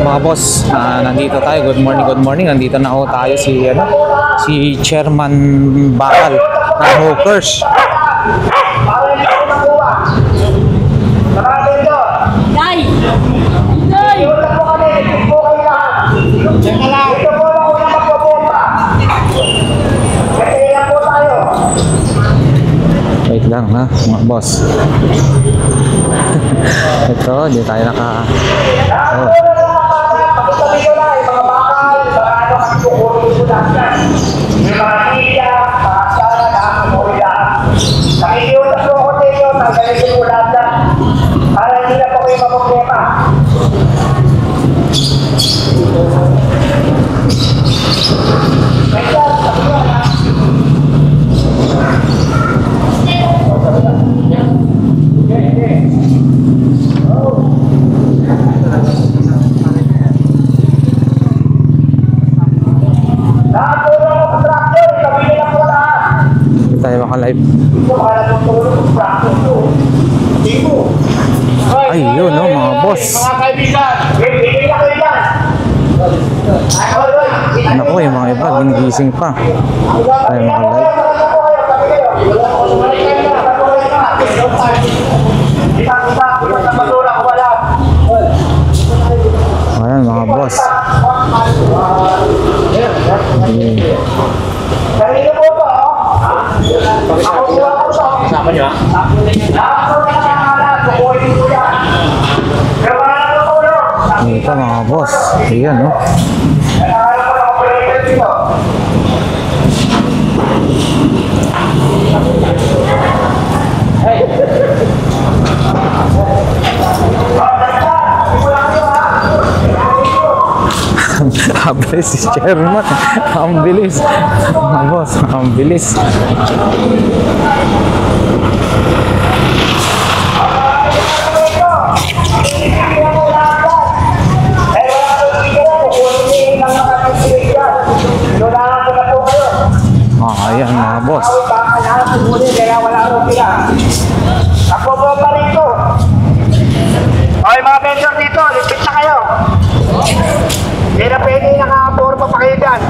mga boss, nandito tayo. Good morning. Nandito na ho tayo si Chairman Bakal ng Hawkers. Wait lang ha, mga boss. Ito, hindi tayo maka-live. Ay, yun no, mga boss. Naku, yung mga iba, ginigising pa. Tayo maka-live. Ayan, mga boss. Kasama nyo ha? Ito mga boss. Ayan no. Abilis si Chairman. Ang bilis. Mga boss, ang bilis. Ayan mga boss. Ako po pa rito. Okay mga vendor dito, lipit na kayo. Hindi na pwede naka-forma pa kayo dyan.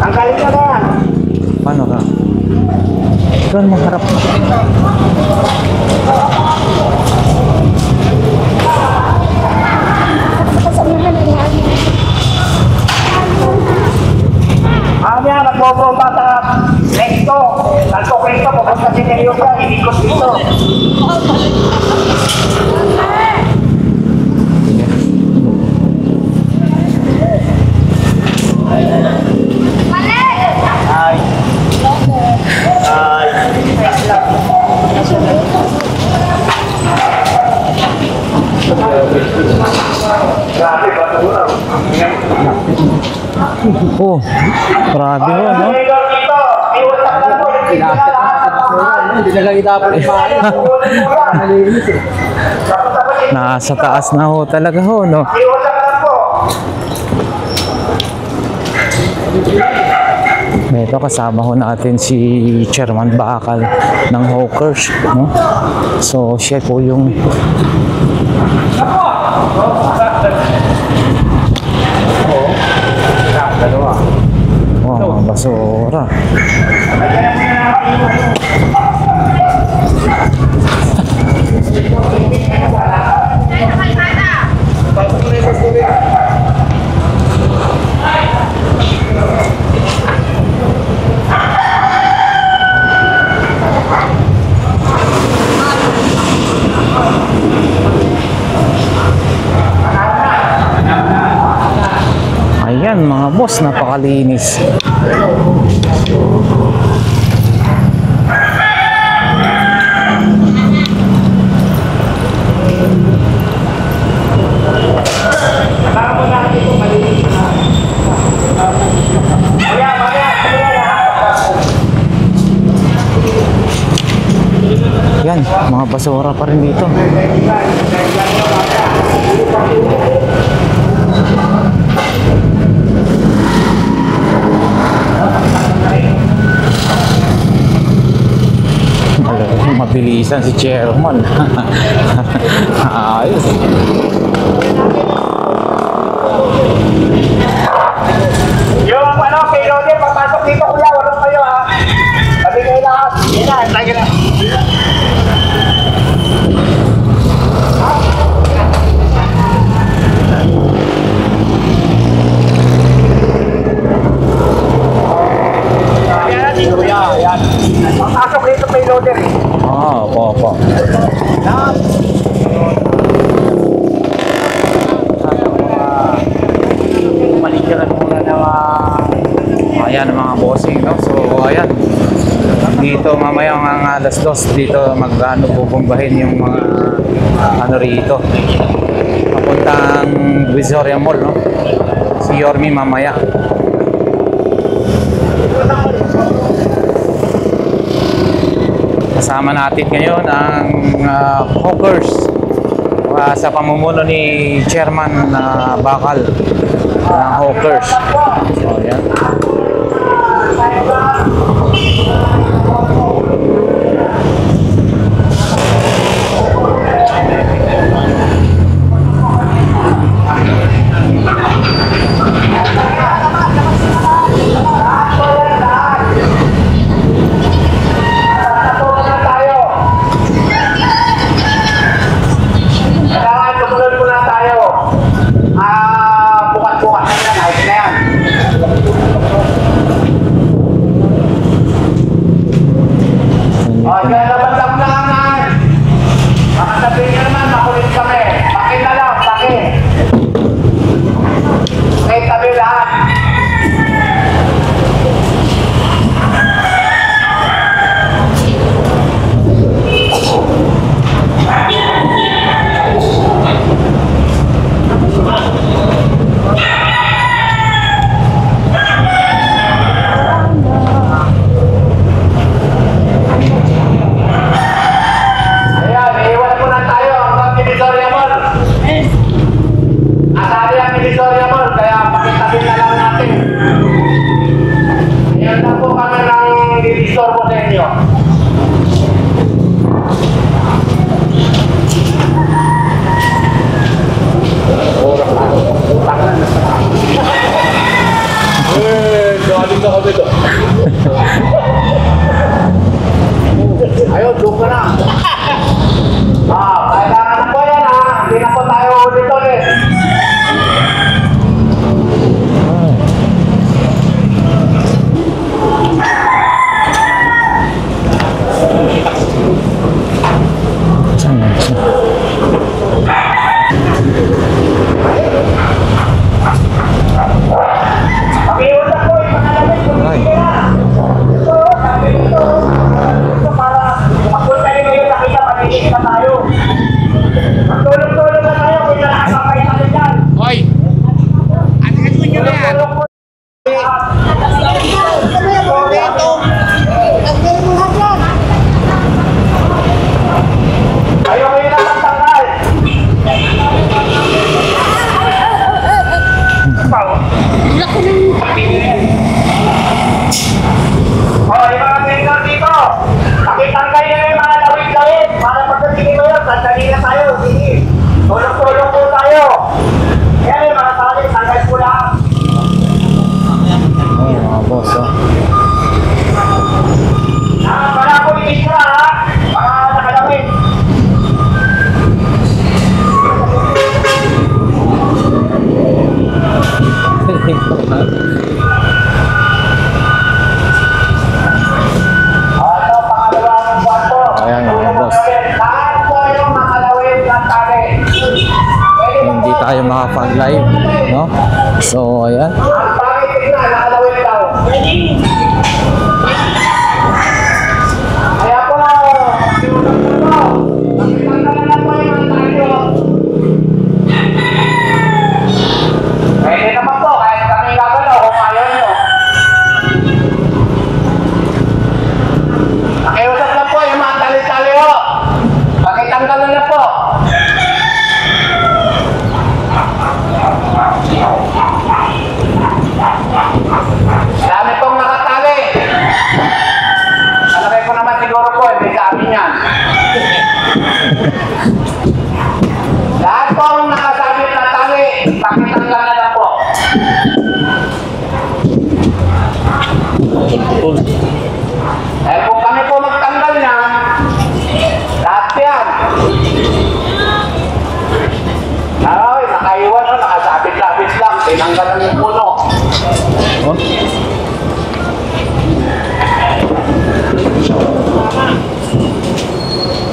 Tanggalin na na yan. Paano ka? Doon maharap. Mamaya, nagpo-forma sa Recto. Nagpo-Recto, pupunta si Neryo ka, inikot dito. Oh, grabe ho, no? Hindi na lang itapon yung bahay. Nasa taas na ho talaga ho, no? Ito, kasama ho natin si Chairman Bakal ng Hawkers, no? So, siya po yung mga basura. Ayan mga boss, napakalinis. Yan, mga basura pa rin dito. Mabilisan si Chairman. Ayos. natin, papasok dito kuya, walang kayo ha. Sabi kayo lahat. Yan na, tayo na. Ayan, dito kuya, ayan. Papasok dito may loader eh. Opo. Malingkaran muna na Ayan ang mga bossing, no? So, ayan. Dito mamayang ang alas 2 dito bubombahin yung mga ano rito. Papuntang Visoria Mall, no? Si Yormi mamaya. Kasama natin ngayon ang hawkers sa pamumuno ni Chairman Bakal ng hawkers. So, ayan. Ayun, doon ka na. Kailangan po yan ha. Hindi na po tayo dito ulit. Pakiusap po, ipangalagay ko. Magtulog-tulog na tayo kung nakakapay natin dyan. Hoy! Ano ka nyo na yan? Ayaw kayo na magtanggal. Yung mga vendor dito, pakitanggal nyo yung mga lawit-lawit para pagdating mo yun, sandali na tayo. Sige, tulog-tulog po tayo. Yan yung mga tali, tanggal po lang. Ay, mga boss, oh. Wala po yung isra ha, mga nakalawit. Pangalawang buwan po. Ayan, mga boss. Lahat po yung nakalawit ng tali. Hindi tayo makapag-live, no? So, ayan. Ang pangit tignan, nakalawit daw. Kaya po, pakitanggalan na po yung mga tayo. Pwede naman po, kahit kami gagalaw kung ayaw nyo. Pakiusap lang po yung mga tali-tali ho. Pakitanggalan na po. Eh kung kami po magtanggal na, lahat yan. Ay, nakaiwan o, nakasabit-labit lang, tinanggal lang yung puno. Oh.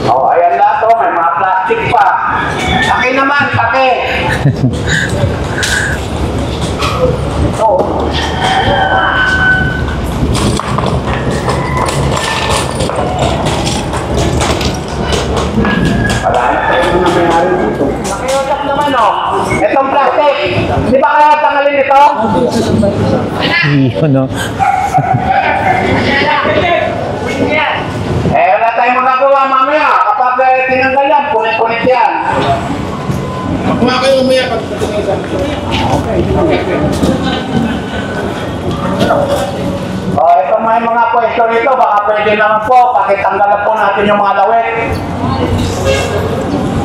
Oh, ayan na to, may mga plastic pa. Pake naman, pake. Ito. Wala na tayo na mayari dito. Nakiusap naman oh. Itong plastic. Di ba kaya tanggalin ito? Yun, no? Eh, wala tayong magagawa mamaya. Kapag tinanggal yan, punit-punit yan. Makuha kayo umaya pag tinanggal. Oh, ito may mga pwesto rito. Baka pwede naman po. Pakitanggalan po natin yung mga lawet.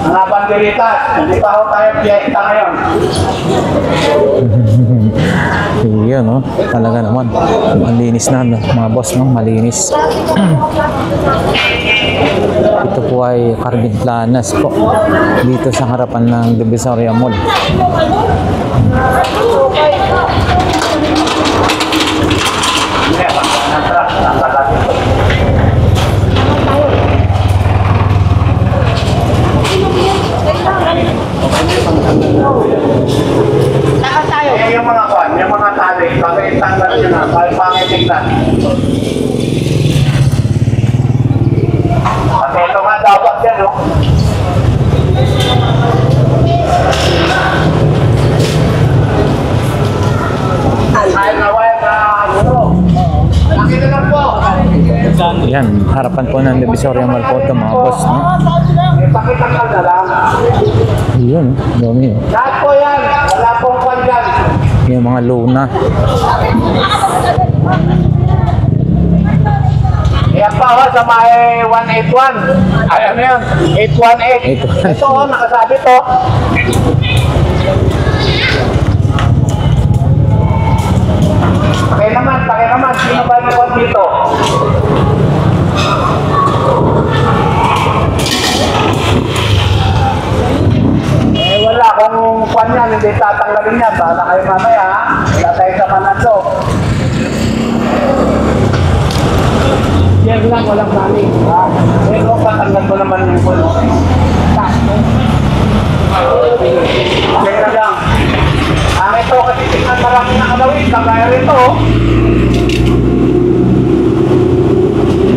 Mga banderitas. Hindi pa ako tayo fiesta ngayon. Yun, no? Talaga naman. Malinis na, no? Mga boss, no? Malinis. Ito po ay Carmen Planas po. Dito sa harapan ng Divisoria Mall. Eh, yung mga kwan, yung mga tali, pakitanggal nyo na. Pakitingnan. Kasi ito nga dapat yan, no? Ay, naway na, ano? Nakita lang po. Yan, harapan po ng Divisoria Mall po ito, mga boss, no? Eh, pakitanggal na lang. Yun, dami, no? Lahat po yan. Wala pong kwan dyan. Yung mga Luna. Yan pa ho, sa may 181. Ay, ano yun? 818. 818. Ito ho, nakasabi to. Pakilaman. Sino ba yung kwan dito? Eh, wala. Kung kwan yan, hindi tatanggalin yan. Baka kayo mamaya, ha? Wala tayo sa manando. Yan lang, walang balik. Eh, kung patanggal ko naman yung puno. Okay na lang. Ang ito kasi tingnan marami nakalawin. Kagaya rito.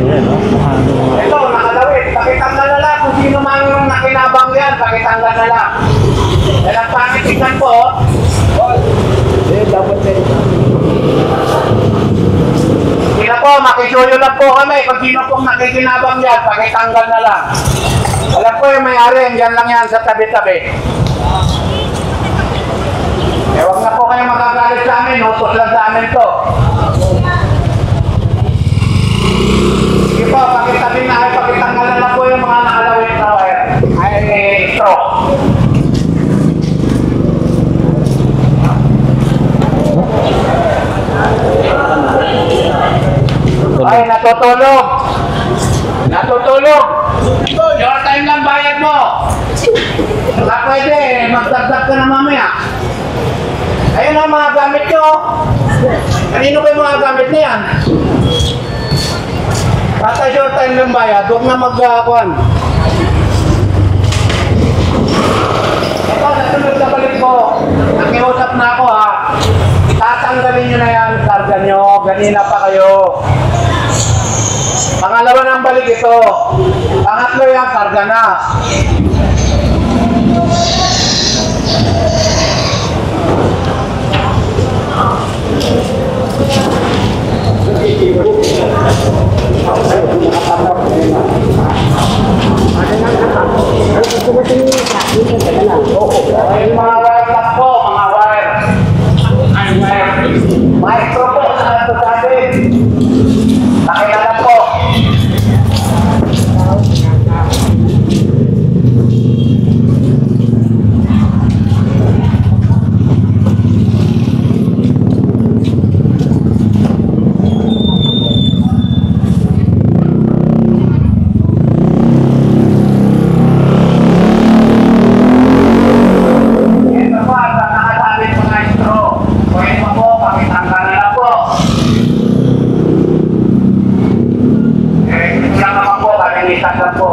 Yan, no? Ito, nakalawin. Pakitanggal na lang. Kung sino man yung nakinabang yan, pakitanggal na lang. Yan ang pangit tingnan po. Eh, dapat eh. Hindi na po, makisuyo lang po kami. Kung sino pong nakikinabang yan, pakitanggal na lang. Alam ko yung may-ari, yan lang yan sa tabi-tabi. Eh, huwag na po kayo magagalit sa amin, utos lang sa amin to. Sige po, pakitabi na ay pakitanggal na lang po yung mga nakalawit na wire. Ay, stroke. Ay, natutulog. Natutulog. Your time lang bayad mo. Baka pwede, magdagdag ka na mamaya. Ayun ang mga gamit nyo. Kanino ba yung mga gamit na yan? Basta short time lang bayad, huwag na mag-akuan. Ito, nasunod sa balik ko. Nakiusap na ako ha. Tatanggalin nyo na yan, sarga nyo. Ganina pa kayo. Pangalawa ng balik ito. Pangatlo yan, sarga na. Ay, mga wire lang po, mga wire. Ay, wire. Maestro po, sa ito sabi. Nakilala po. pakitanggal po.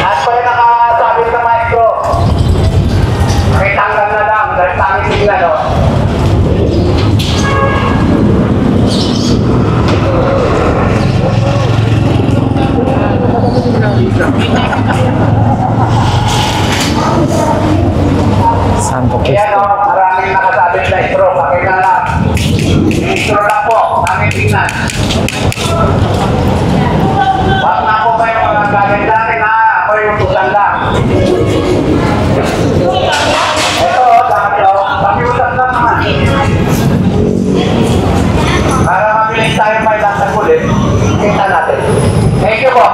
At po yung nakasabi sa maestro, pakitanggal na lang dahil sa aming tingnan, no? Santo Ayan Cristo. o, maraming nakasabit na intro. Pakita lang. Intro lang po. Aming tingnan. Wag na po kayo mga galing-galing ha. Ako yung tutan lang. Ito o, dami o. Pakiusan lang naman. Para mabilis tayo may lasang ulit. Kita natin. Thank you po.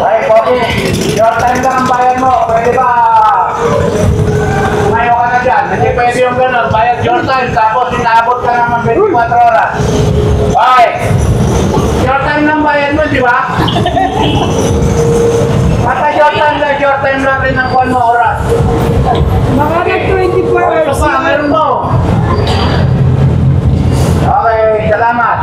Ay, Pogi, your time lang ang bayad mo. Pwede ba? Mayo ka na dyan. Hindi pwede yung ganun. Bayad your time. Tapos inaabot ka naman 24 oras. Okay. Your time lang bayad mo, di ba? Basta your time lang rin ang kuwan mo oras. Mga nag-24 Ito hours. pa, meron mo. Okay, salamat.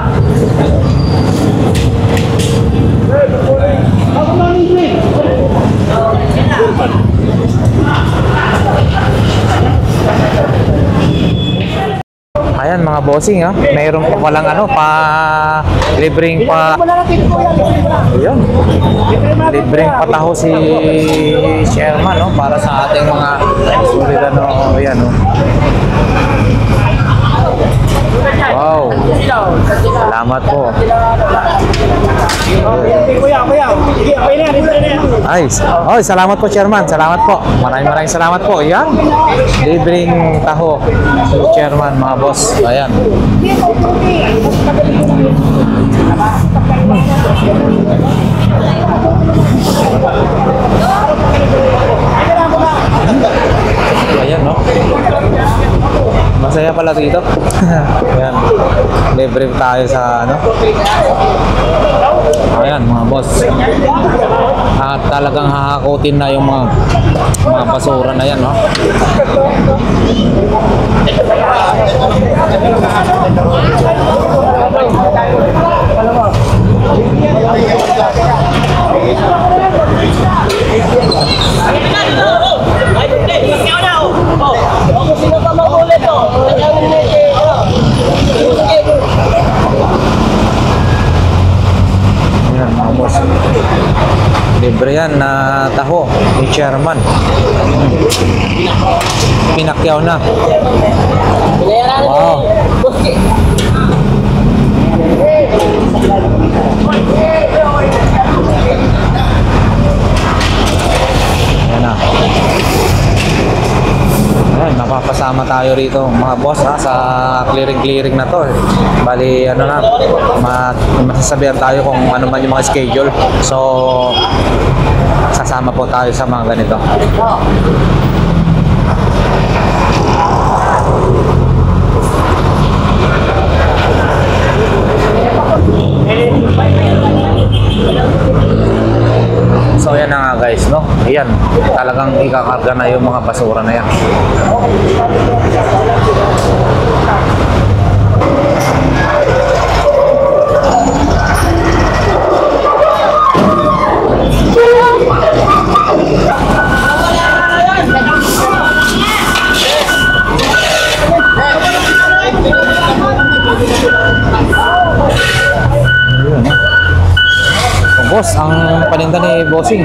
Ayan mga bossing ha. Mayroon pa palang ano pa libreng pa. Ayan. Libreng pataho si Sherman no para sa ating mga Suridano. Ayan no. Wow. Salamat po. Ay, oh, salamat po Chairman. Salamat po. Maraming salamat po. Ayan. Libreng taho si Chairman mga boss. Ayan. Ayan no. Masaya pala dito. Ayan. Libre tayo sa ano. Ayan mga boss. At talagang hahakutin na yung mga basura na yan no. Ayan mga boss. Libre yan na taho ni Chairman. Pinakyaw na. Wow. Ayan na. Ayan, napapasama tayo rito mga boss ha, sa clearing na to. Bali ano na, masasabihan tayo kung ano man yung mga schedule. So sasama po tayo sa mga ganito. So yan na nga guys, no? Ayan, talagang ikakarga na yung mga basura na yan. Ayun, no? So, boss, ang paninda ni Bossing.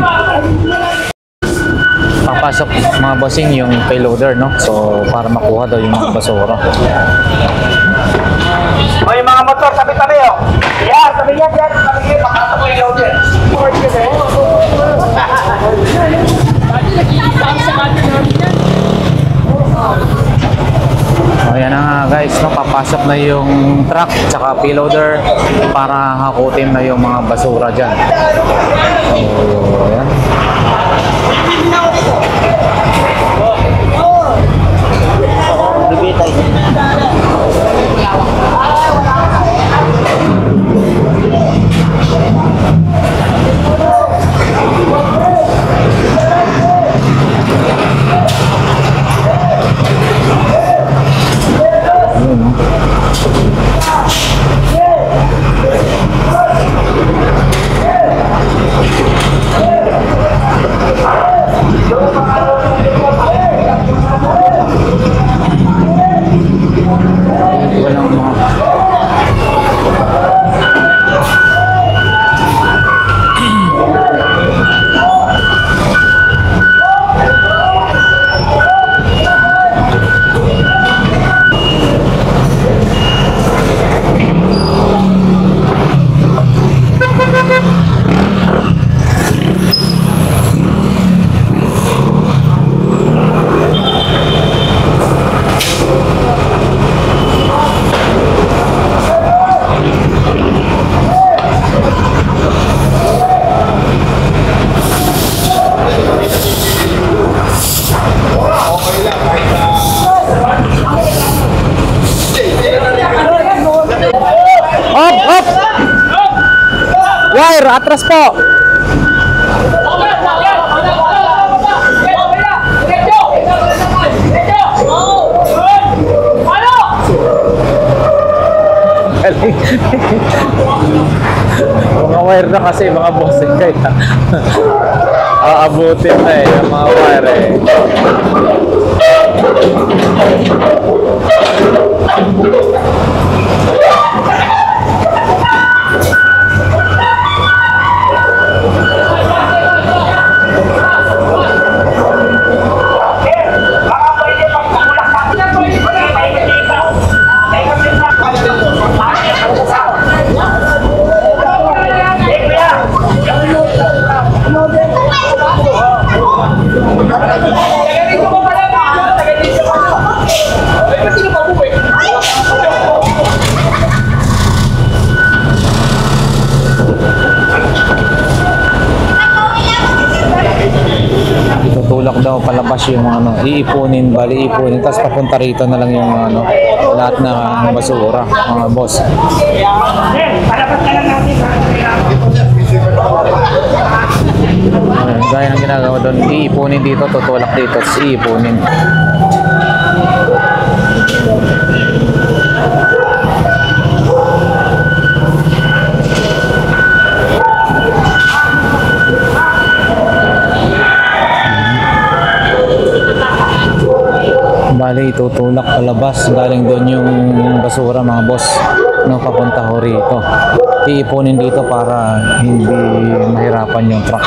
Papasok mga bossing yung payloader, no? So, para makuha daw yung mga basura. O yung mga motor, tabi-tabi o. Yan, tabi yan. Tabi yan, makasok yung loader. So, ayan na nga guys, no? Papasok na yung truck tsaka payloader para hakutin na yung mga basura dyan. So, ayan. palabas po. Mga wire na kasi mga bossing kaya aabutin na eh ang mga wire eh. Itutulak daw palabas yung ano, iipunin, bali iipunin, tapos papunta rito na lang yung ano, lahat ng basura, mga boss. Ayan, gaya ng ginagawa doon, iipunin dito, tutulak dito, tapos iipunin. Bali, itutulak palabas. Galing doon yung basura, mga boss. No, papunta ho rito. Iipunin dito para hindi mahirapan yung truck.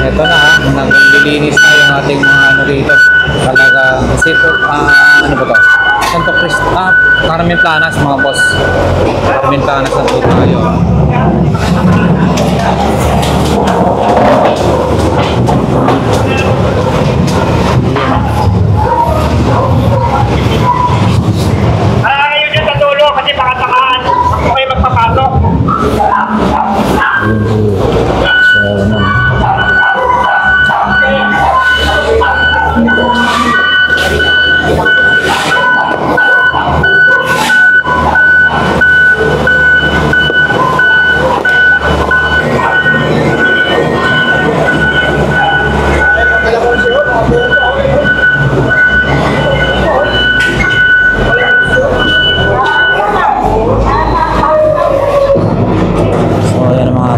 Ito na ha, naglilinis na yung ating mga ano dito. Talaga, kasi ito, ano ba to? Santo Cristo, Carmen Planas mga boss. Carmen Planas na po tayo. Kayo dyan sa dulo kasi baka takaan. Ako kayo magpapasok. So, naman.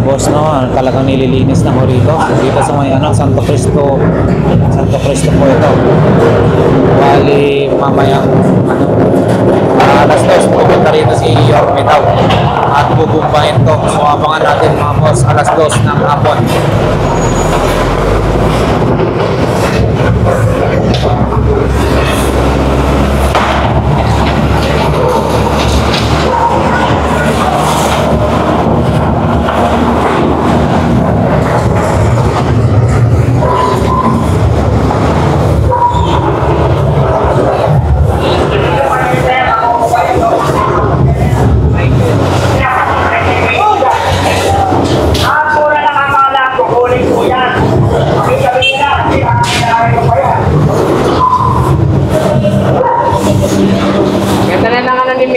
Boss, no, talagang nililinis na ho rito sa may ano, Santo Cristo po ito. Bali mamayang ano, alas 2 pupunta rito si Yorme daw at bubumbahin to. So abangan natin mga boss, alas 2 ng hapon.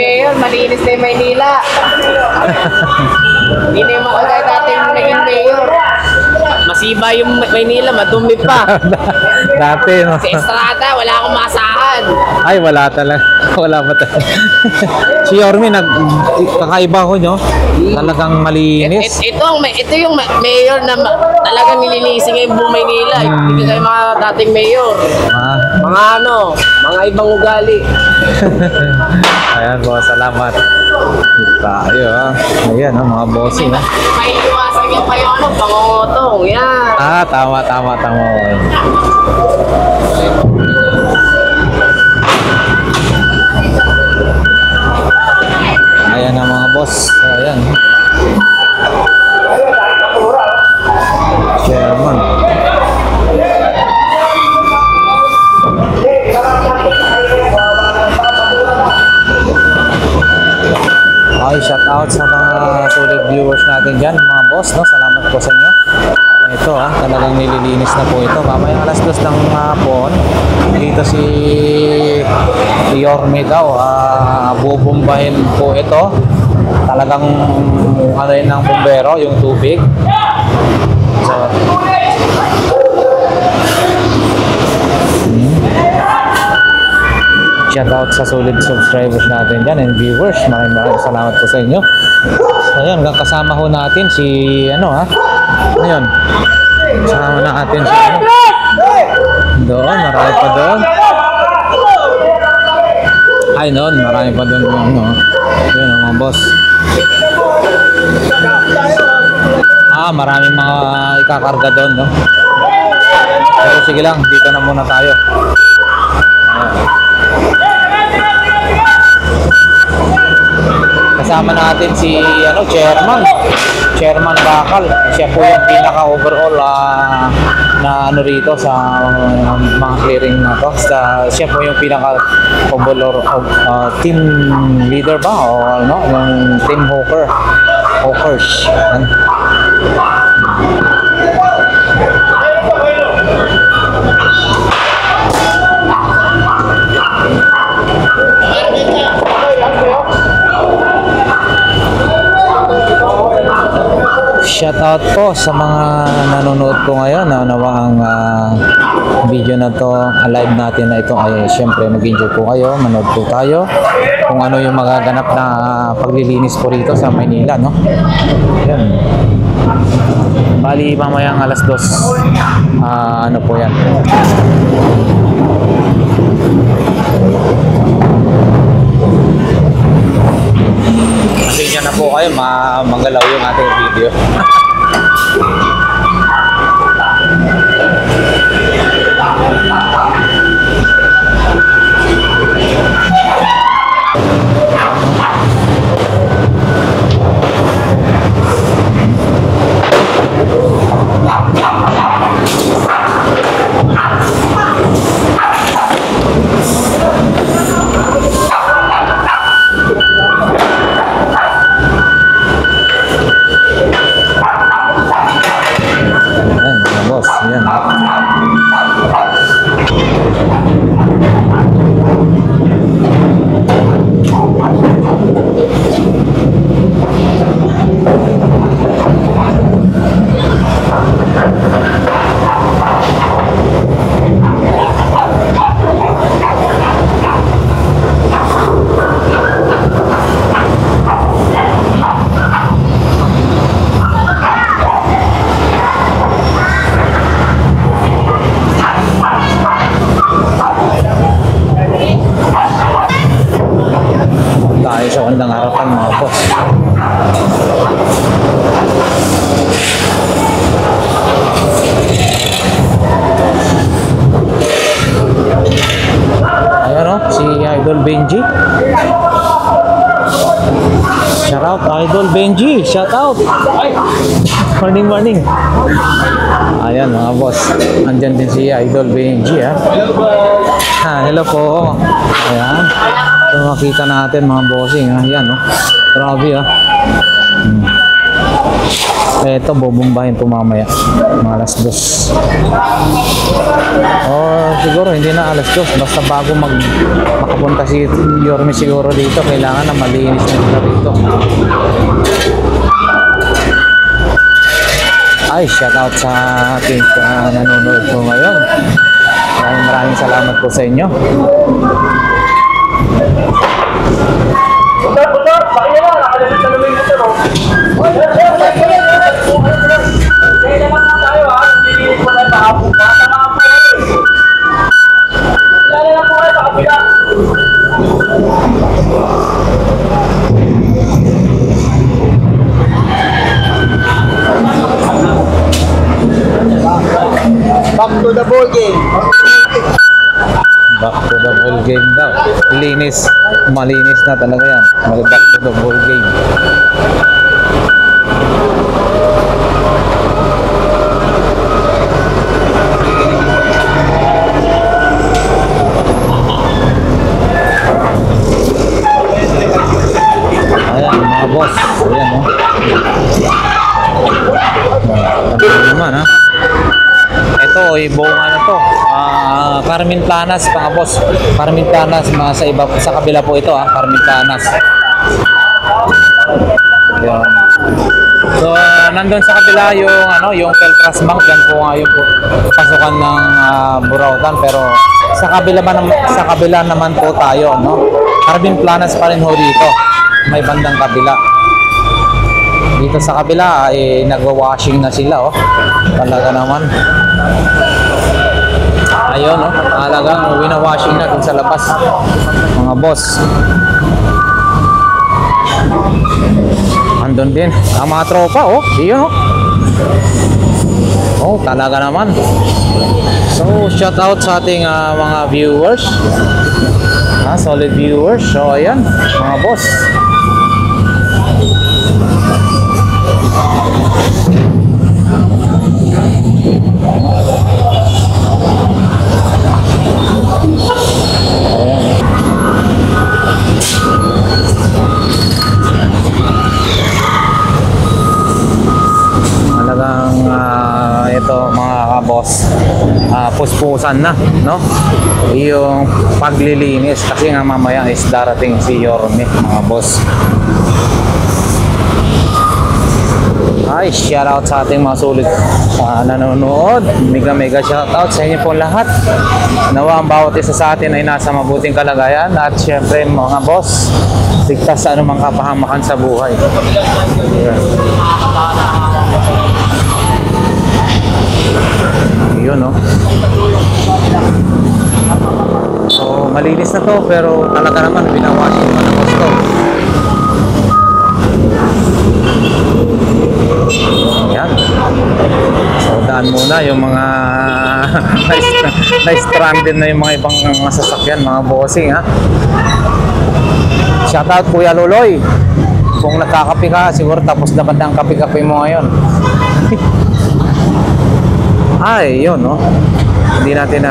mayor, malinis na yung Maynila. Hindi na yung makagay dating naging mayor. Masiba yung Maynila, madumi pa. Dati, no? Sa Estrada, wala akong masahan. Ay, wala talaga. Wala pa talaga. Si Yorme, kakaiba ko, no? Talagang malinis. Ito yung mayor na talagang nililisin ngayon buong Maynila. Hindi kayo mga dating mayor. Ah, Mga mga ibang ugali. ayan po, salamat. Tayo, ha? Ayan, ha, mga bossing, ha? May iwasan yung kayo pangotong. Yan. Ah, tama. Ayan na mga boss. So, ayan. Chairman. Okay, shout out sa mga solid viewers natin dyan, mga boss, no? Salamat po sa inyo. Ito, talagang nililinis na po ito. Mamaya alas 2 ng hapon, dito si Yorme daw, bubumbahin po ito. Talagang ano yun ng bumbero, yung tubig. So, shout out sa solid subscribers natin dyan and viewers. Maraming salamat po sa inyo. So, ayan, kasama ho natin si ano yun? Kasama natin si doon, marami pa doon. Ay, noon, marami pa doon yun mga boss. Maraming mga ikakarga doon, no? Pero sige lang, dito na muna tayo. Kasama natin si Chairman Bakal. Siya po yung pinaka-overall na rito sa mga clearing na to. Siya po yung pinaka-overall team leader ba o ano, yung team hawkers. Shout out po sa mga nanonood po ngayon na nawa ang video na to, live natin na ito ay syempre mag-enjoy po kayo, manood po tayo kung ano yung magaganap na paglilinis po rito sa Maynila, no? Yan. Bali mamayang alas 2 ano po yan. Pasensya na po kayo, magalaw yung ating video. Ayan, mga boss, yan. Tayo sa kanilang harapan, mga boss. Ayan si Idol Benji. Shout out, Idol Benji. Shout out. Morning. Ayan mga boss. Andyan din si Idol Benji, hello po. Ayan. So, makita natin mga bossing, Ayan, Grabe, Ito, bubumbahin po mamaya. Mga alas 2. Oh, siguro hindi na alas 2. Basta bago makapunta si Yorme siguro dito, kailangan na malinis na dito rito. Ay, shout out sa ating nanonood po ngayon. Maraming salamat po sa inyo. Butor, bakit na? Nakalamit na namin butor, oh. Kaya naman na tayo, ha? Nandilinis mo na yung mahabong pa. Tama po kayo. Lala lang po kayo sa kapila. Back to the ball game. Back to the ball game daw. Linis. Malinis na talaga yan. Back to the ball game. Ayan mga boss. Ayan o. Ano naman ha. Ito, buong ano to. Carmen Planas, mga boss. Carmen Planas, sa kabila po ito Carmen Planas. Yan. So, nandun sa kabila yung Peltras Bank, yan po nga yung pasukan ng Burautan, pero sa kabila naman po tayo, no? Carmen Planas pa rin ho dito. May bandang kabila. Dito sa kabila nagwa-washing na sila, Talaga naman. Ayun, talagang wina-washing na dun sa labas, mga boss. Andun din ang mga tropa, Iyon, talaga naman. So, shout out sa ating mga viewers. Solid viewers. So, ayan, mga boss. Talagang ito mga boss, puspusan na, no? Yung paglilinis kasi nga mamaya is darating si Yorme, mga boss. Ay, shout out sa ating mga sulit nanonood. Mega shout out sa inyo po lahat. Nawa ang bawat isa sa atin ay nasa mabuting kalagayan at syempre mga boss, ligtas sa anumang kapahamakan sa buhay. Yun, So, malinis na to pero talaga naman binawasin pa ng gusto. Yan. So, daan muna yung mga na-stranded na yung mga ibang sasakyan, mga bossing, Shoutout Kuya Loloy. Kung nagkakape ka, siguro tapos naman ang kape-kape mo ngayon. Ay, yun, Hindi natin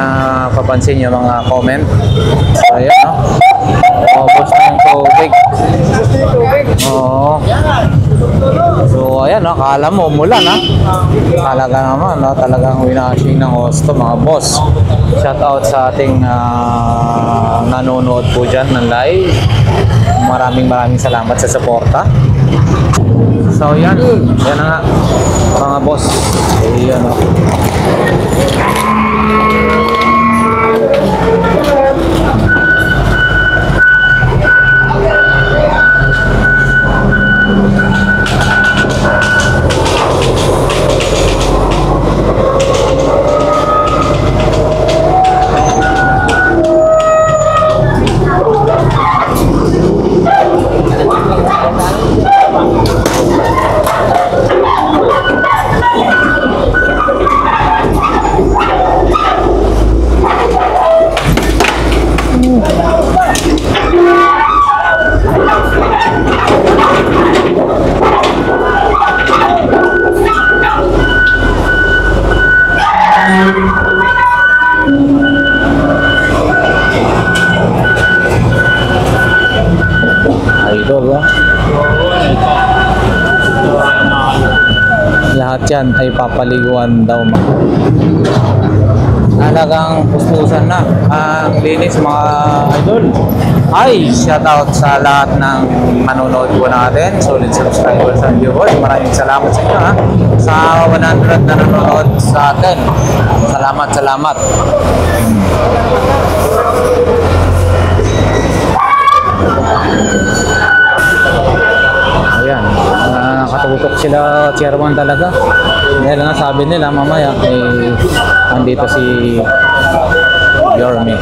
papansin yung mga comment. So, ayan, Ubos na yung tubig. Oo. So, ayan, akala mo, umulan, Talaga naman, talagang winashing ng hosto, mga boss. Shout out sa ating nanonood po dyan ng live. Maraming salamat sa suporta. So, yan. Yan na nga, mga boss. Ayan, idol, Lahat yan ay papaliguan daw. Talagang pustusan na ang linis mga idol. Ay, shoutout sa lahat ng manonood po natin, solid subscribers and viewers. Maraming salamat sa inyo ha. Sa 100 na nanonood sa atin. Salamat. Ayan, nakatutok sila chairman talaga. Dahil nga sabi nila mamaya andito si Yorme.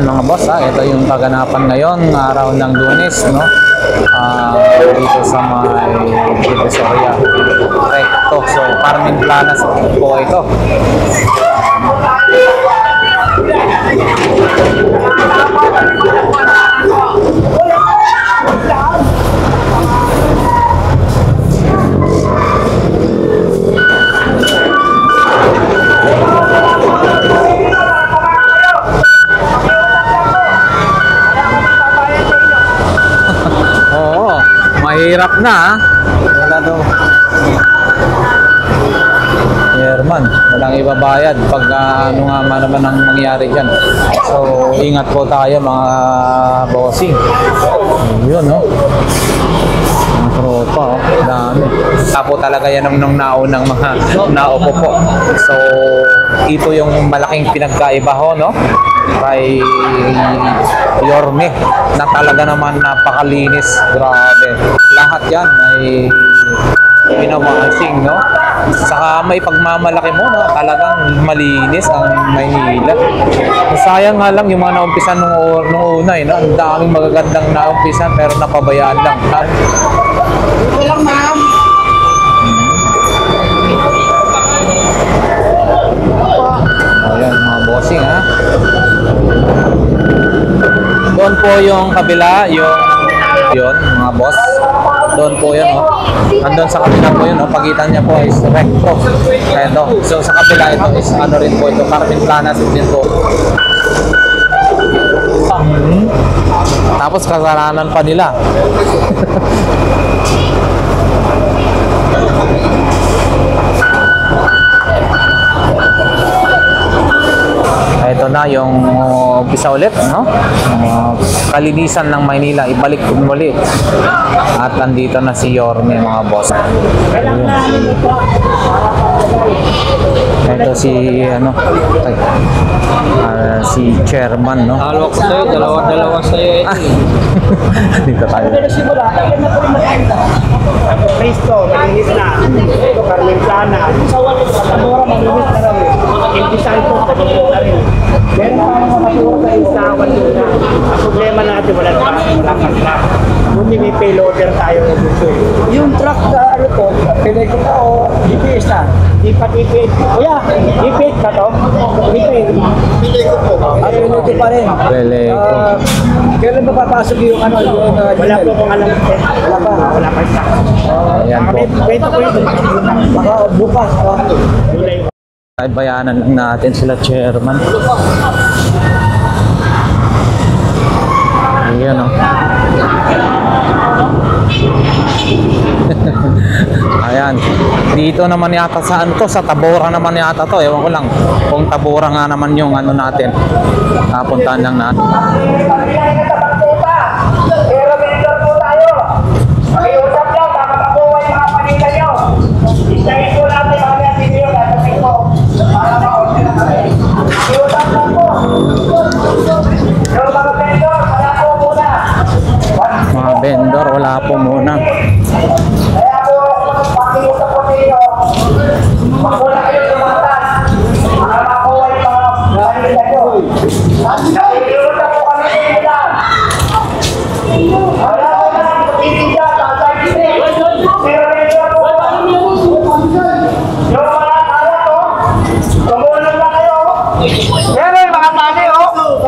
Mga boss ha, ito yung kaganapan ngayon, araw ng Lunes, no? Dito sa may Divisoria Recto. So, Carmen Planas po ito. Mahirap na ha. Wala daw. Chairman, walang ibabayad pag ano nga naman ang mangyari dyan. So, ingat po tayo mga bossing. Yun, no? Ang tropa, oh. Dami. Tapo talaga yan nung naunang mga naupo po. So, ito yung malaking pinagkaiba ho, no? Kay Yorme na talaga naman napakalinis. Grabe. Lahat yan ay pinawasing, no? Saka may pagmamalaki mo, no? Talagang malinis ang Maynila. Sayang nga lang yung mga naumpisan nung una, no? Ang daming magagandang naumpisan pero napabayaan lang. Ito lang, ma'am. Ayan, mga bossing, ha? Doon po yung kabila, yun, mga boss. Doon po yun, oh. Andun sa kabila po yun, oh. Pagitan niya po is recto. Ito. So, sa kabila ito is ano rin po ito. Carmen Planas din po. Tapos kasalanan pa nila. Ito na yung umpisa ulit, no? Kalinisan ng Maynila, ibalik muli. At andito na si Yorme, mga boss. Ayun. Ito si si chairman, no? Halo ko sa'yo, dalawa sa'yo ito. Dito tayo. Cristo, malinis na. Ito, Carmen Plana. Sa wala, sa mura, malinis na rin. Impisan ko, malinis na rin. Meron pa mga matura sa isawan doon na. Ang problema natin, wala pa. Buti may payloader tayo na dito. Yung truck na ano to, pinay ko na o GPS na? Di pa tipid. Kuya, tipid ka to? Tipid. Pinay ko po. Ay, pinuti pa rin. Pele ko. Kailan ba papasok yung ano? Yung, Wala po kung alam. Wala pa. Wala pa isa. Ayan po. Pwede po ito. Baka bukas. Julay. Ay, bayanan lang natin sila, chairman. Ayan, oh. Ayan. Dito naman yata sa ano to, sa Tabora naman yata to. Ewan ko lang kung Tabora nga naman yung ano natin. Napuntahan lang natin. Pero vendor po tayo. Pakiusap nyo, baka makuha yung mga panila nyo. Isahin po natin mga natin nyo, natin po. Para ma-order na kami. Pakiusap lang po. Yung mga vendor, wala po muna. Mga vendor, wala po muna. Kaya po, pakiusap po ninyo. Magmula kayo lumatan. Para makuha yung mga panila nyo. Nakikiusap po kami sa inyo lang.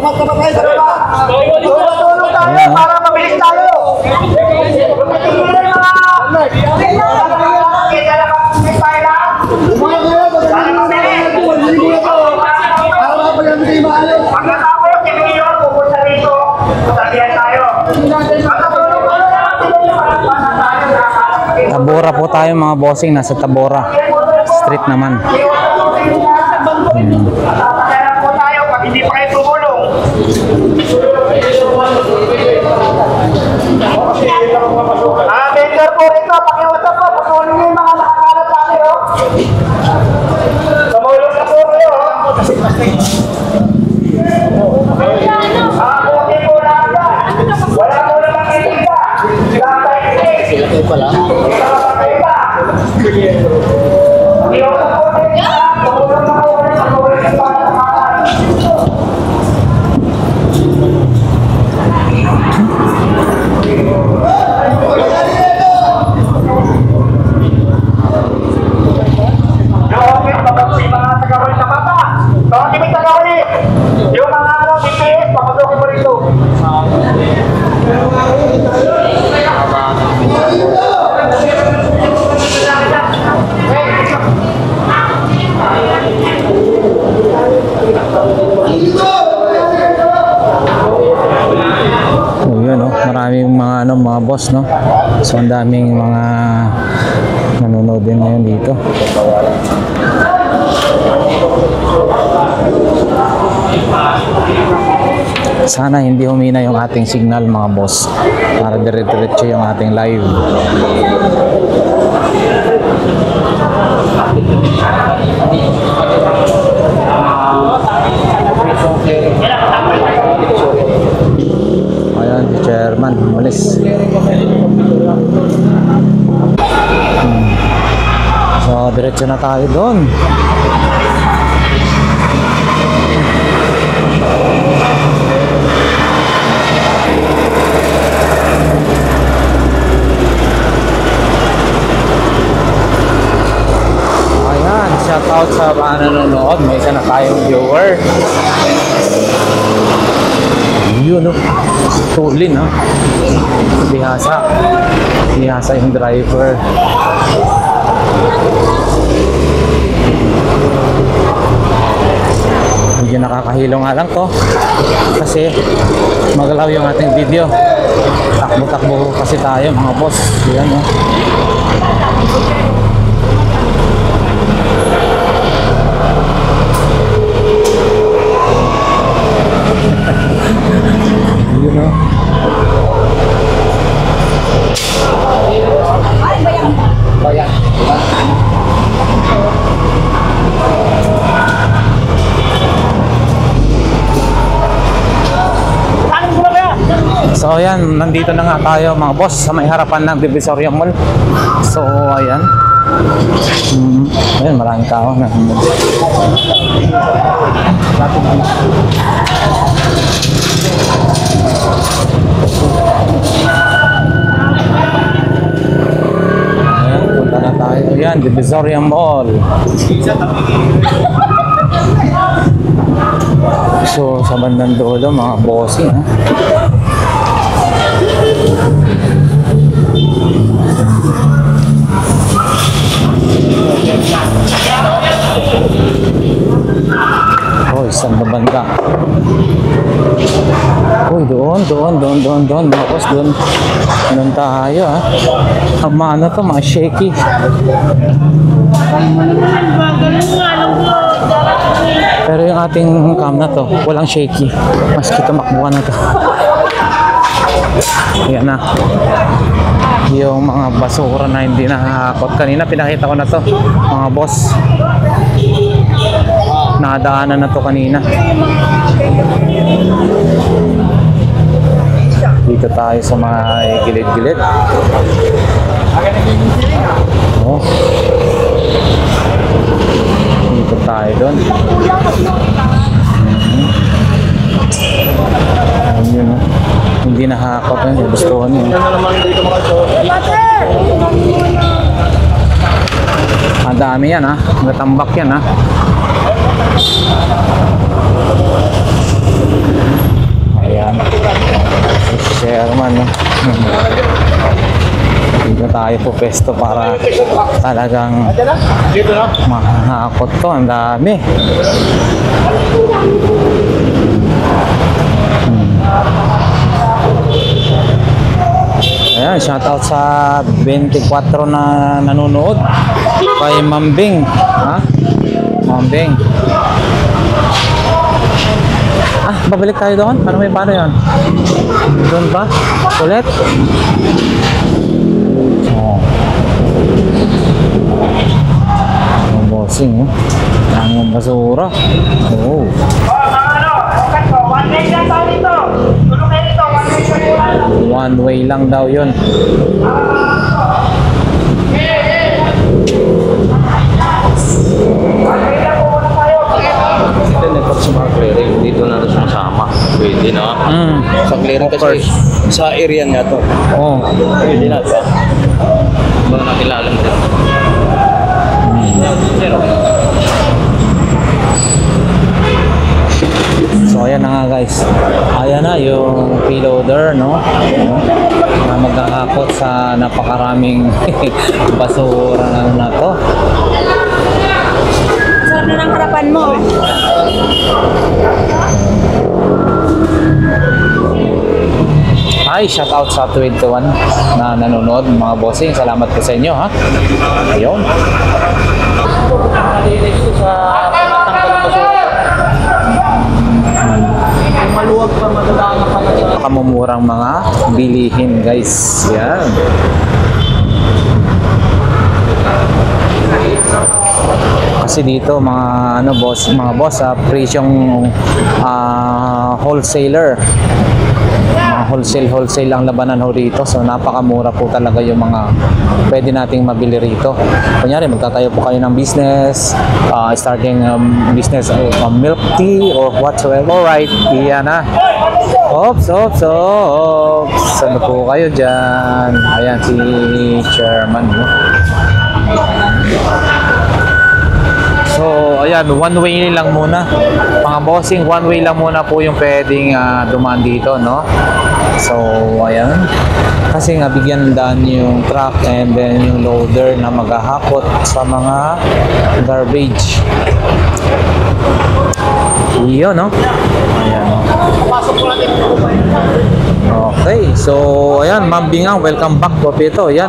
Tapat kayo sa baba. Tulong tayo para mabilis tayo. Tabora po tayo mga bossing, nasa Tabora Street naman. Tatakayan po tayo pag hindi pa kayo tumulong. Vendor po rito, pakiusap po, patulong yung mga nakakalat sa akin, oh. Tumulong na po kayo, oh. Okay po lang yan. Wala po naman kita. Sila kayo pala? Yung mga ano, BTS, papasukin mo rito. So yun, no? Maraming mga ano, mga boss, no? So ang daming mga nanonood din ngayon dito. Sana hindi humina yung ating signal mga boss para dire-diretso yung ating live. Ayan si chairman, umalis. So diretso na tayo doon. Shout out sa mga nanonood. May isa na tayong viewer. Yun, no? Tulin, no? Bihasa. Bihasa yung driver. Medyo nakakahilo nga lang to. Kasi magalaw yung ating video. Takbo-takbo kasi tayo, mga boss. Yan, no? You know? Bayan. So ayan, nandito na nga tayo mga boss sa may harapan ng Divisoria Mall. So ayan. Ayan, maraming tao na. Ayan, punta na tayo. Ayan, Divisoria Mall. So sa bandang dulo mga bossing, ha? Oh, isang babanda. Uy, doon. Mga boss, doon. Doon tayo, ha? Ang mga ano to, mga shaky. Pero yung ating cam na to, walang shaky. Maski tumakbo na to. Ayan na. Yung mga basura na hindi nakakot. Kanina pinakita ko na to, mga boss. Nakadaanan na to kanina. Dito tayo sa mga gilid-gilid. Oh. Dito tayo doon. Yun, no? Hindi nakakot yun. Gusto ko yun. Ang dami yan, ha? Natambak yan, ha? tayo po pesto para talagang Dito na. mahakot to. Ang dami. Ayan, shoutout sa 24 na nanonood. Kay Mambing. Ha? Mambing. Ah, babalik tayo doon? Paano yun? Doon ba? Ulit? Oh. Ang bossing, oh. Ang basura. Oh. Okay po, one way lang tayo dito. Tulong kayo dito, one way lang. One way lang daw yun. Network sa mga clearing, dito na ito sumasama. Pwede na. Sa clearing kasi sa area nga to. Oh. Pwede na ito. Ba nakilala mo din. So ayan na nga guys. Ayan na yung payloader, no? Na magkakakot sa napakaraming basura na to. Sarap na ng harapan mo. Hi, shout out sa 21 na nanonood, mga bossing. Salamat po sa inyo, ha? Ayun. Maluwag pa magandang pala sa Kamumurang mga bilihin, guys. Yan. Kasi dito mga mga boss presyong wholesaler. Mga wholesale ang labanan ho rito. So napakamura po talaga yung mga pwede nating mabili rito. Kunyari magtatayo po kayo ng business, starting business of milk tea or whatsoever. Alright, iyan na. Ops. Ano po kayo dyan? Ayan si chairman, no? So, ayan, one way lang muna. Mga bossing, one way lang muna po yung pwedeng dumaan dito, no? So, ayan. Kasi nga, bigyan daan yung truck and then yung loader na maghahakot sa mga garbage. Iyon, no? Ayan, no? Okay, so ayan, Ma'am Bingang, welcome back po dito. Ayan,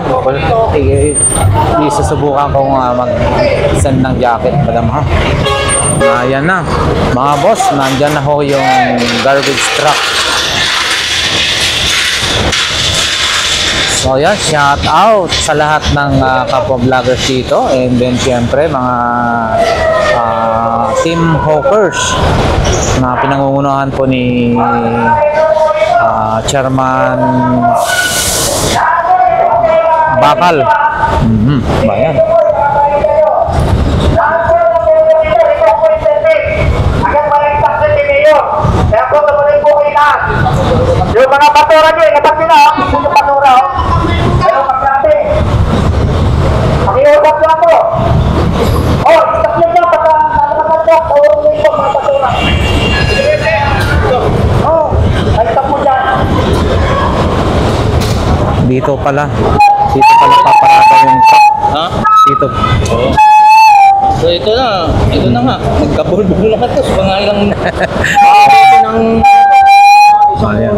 isusubukan kong mag-send ng jacket, madam, ha. Ayan na, mga boss, nandyan na ho yung garbage truck. So ayan, shout out sa lahat ng kapwa vloggers dito, and then syempre mga team hawkers na pinangungunahan po ni Chairman Bakal. Bayan. Yung mga patura nyo, inabag nyo na, yung patura, pero magkakati. Pakiusap nyo ako. Isap nyo nyo, pagka nalamagat nyo, tawag nyo yung mga patura. Ay, stop mo dyan. Dito pala paparada yung truck. Ha? Dito. Oo. So ito na nga. Nagkabulbul na ito. Pangalang ng Ayan.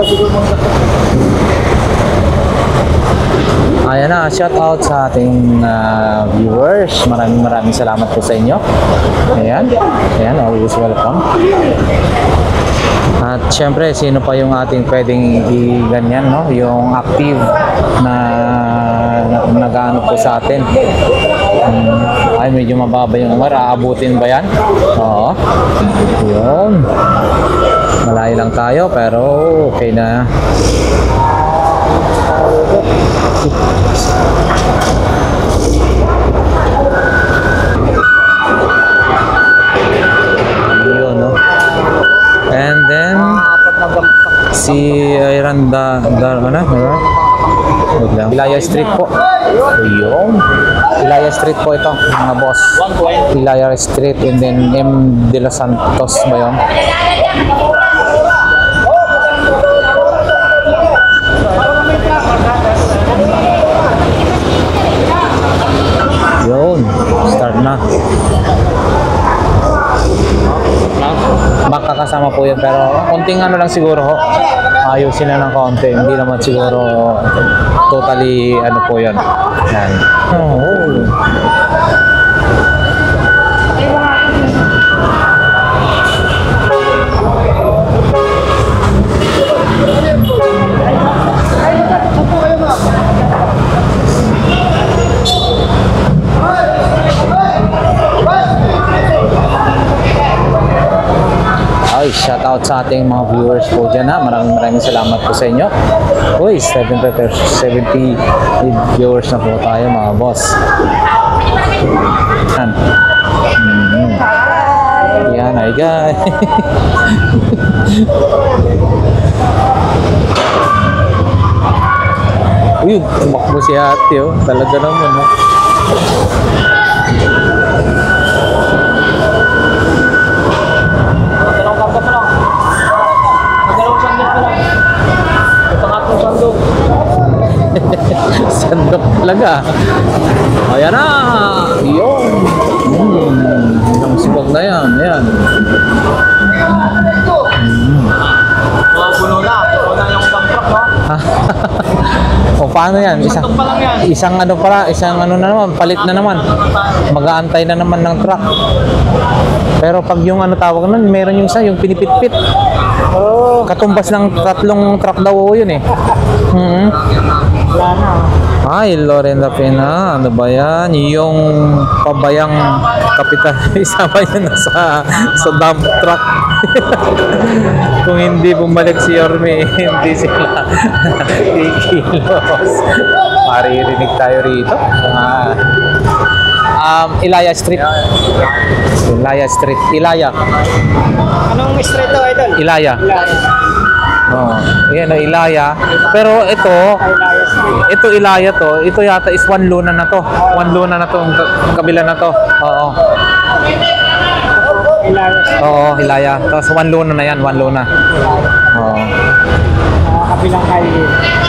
Ayan na, shout out sa ating viewers. Maraming salamat po sa inyo. Ayan, always welcome. At syempre, sino pa yung ating pwedeng i-ganyan, no? Yung active na nag-ano po sa atin. Ay, medyo mababa yung number. Aabutin ba yan? Oo. Yun. Malayo lang tayo, pero okay na. Yun, no? And then si Iranda Ilaya Street po. Ayun. Ilaya Street po ito, mga boss. Ilaya Street, and then M. De Los Santos ba yun? konting ano lang siguro ho. Ayusin na ng konti. Hindi naman siguro totally ano po yun. Yan. Oh. Ay, shout out sa ating mga viewers po dyan ha. Maraming salamat po sa inyo. Uy, 70 viewers na po tayo mga boss. Yan. Yan, ay guys. Uy, tumakbo si ate oh. Talaga naman oh. Sandok talaga. Ayan na. Yun. Yung sibag na yan. Ayan. Puno na yung bangkok, no? O paano yan? Isang ano pala, isang ano na naman, palit na naman. Mag-aantay na naman ng truck. Pero pag yung ano tawag nun, meron yung isa, yung pinipit-pit. Katumbas ng 3 truck daw yun eh. Ay, Lorena Pena, ano ba yan? Yung pabayang kapitan, isama niya na sa dump truck. Kung hindi bumalik si Yorme, hindi sila kikilos. Maririnig tayo rito. Ilaya Street. Ilaya Street. Ilaya. Anong street to, idol? Ilaya. Oh, yan o, Ilaya. Pero ito Ilaya to. Ito yata is 1 luna na to. 1 luna na to, kabila na to. Oo. Oo, Ilaya. Tapos 1 luna na yan, 1 luna. Oo. Kabilang highway.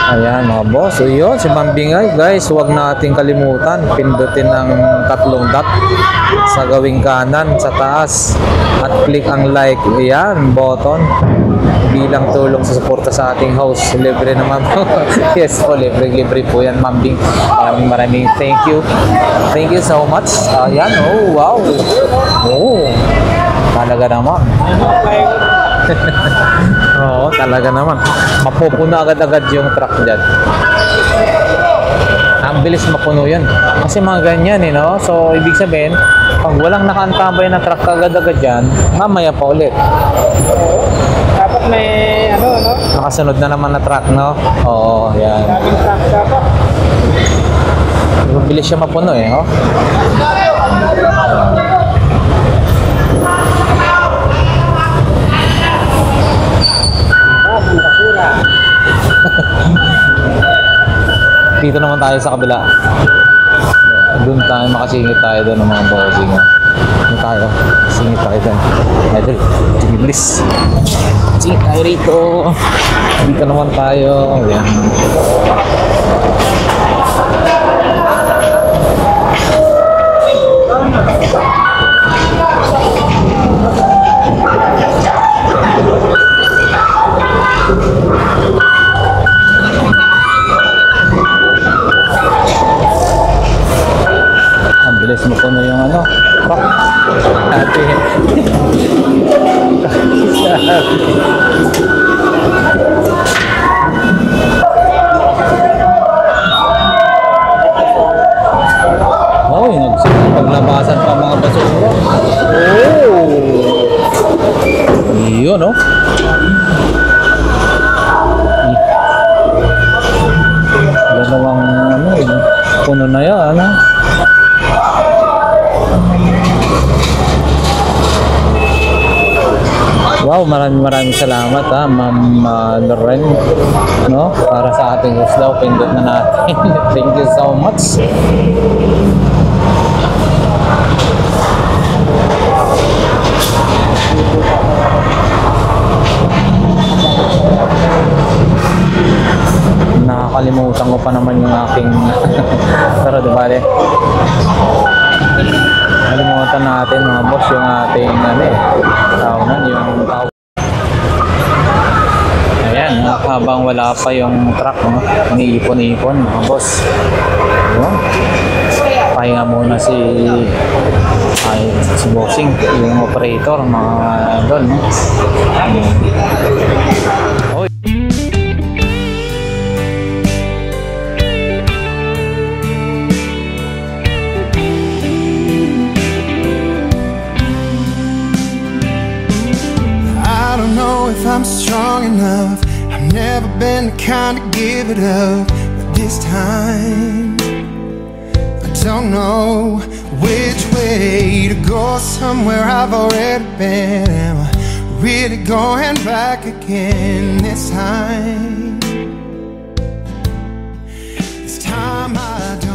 Ayan mga boss. So yun, si Mambingay. Guys, huwag nating kalimutan. Pindutin ang 3 dot sa gawing kanan, sa taas. At click ang like. Ayan, button. Bilang tulong sa suporta sa ating host. Libre naman po. Yes po, libre po yan, Mambing. Maraming thank you. Thank you so much. Ayan, oh, wow. Oh, talaga naman. Oo, talaga naman. Mapupuno agad-agad yung truck dyan. Ang bilis mapuno yun. Kasi mga ganyan eh, no? So, ibig sabihin, pag walang nakaantabay na truck agad-agad dyan, mamaya pa ulit. Dapat may ano, no? Nakasunod na naman na truck, no? Oo, yan. Daming truck dapat. Bilis siya mapuno eh, no? Dito naman tayo sa kabila. Doon tayo, makasingit tayo doon ng mga bossing. Doon tayo, singit tayo doon. Idol, sige bilis. Singit tayo rito. Dito naman tayo. Ayan. Ang bilis mo puno yung ano. Ate. Oh, nagpaglabasan pa mga basura. Oh! Yun, no? Dalawang ano, puno na yan, ano? Wow, maraming salamat ha, Ma'am Loren, no? Para sa ating husdaw, pindot na natin. Thank you so much. Nakakalimutan ko pa naman yung aking pero di bale. Kalimutan natin mga boss yung ating ano eh. Tawanan yung habang wala pa yung truck, no? Iniipon-ipon mga boss. Diba? Pahinga muna si bossing, yung operator, mga doon, no? Oy. I don't know if I'm strong enough. I've never been the kind to give it up, but this time I don't know which way to go. Somewhere I've already been. Am I really going back again this time? This time I don't.